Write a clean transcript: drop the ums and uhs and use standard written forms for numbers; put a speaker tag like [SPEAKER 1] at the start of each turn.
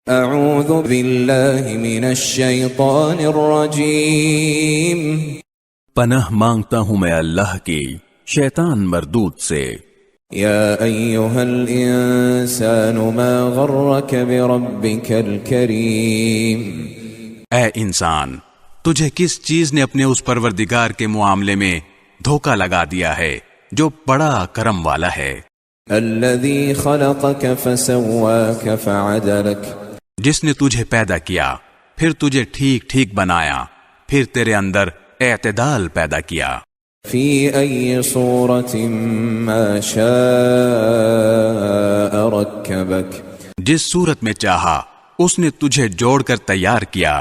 [SPEAKER 1] اعوذ باللہ من الشیطان الرجیم،
[SPEAKER 2] پناہ مانگتا ہوں میں اللہ کی شیطان مردود سے۔
[SPEAKER 1] یا ایہا الانسان ما غرک بربک الکریم،
[SPEAKER 2] اے انسان، تجھے کس چیز نے اپنے اس پروردگار کے معاملے میں دھوکہ لگا دیا ہے جو بڑا کرم والا ہے،
[SPEAKER 1] الذی خلقک فسواک فعدلک،
[SPEAKER 2] جس نے تجھے پیدا کیا پھر تجھے ٹھیک ٹھیک بنایا، پھر تیرے اندر اعتدال پیدا کیا،
[SPEAKER 1] فی ای صورت ما شاء رکبک،
[SPEAKER 2] جس صورت میں چاہا اس نے تجھے جوڑ کر تیار کیا،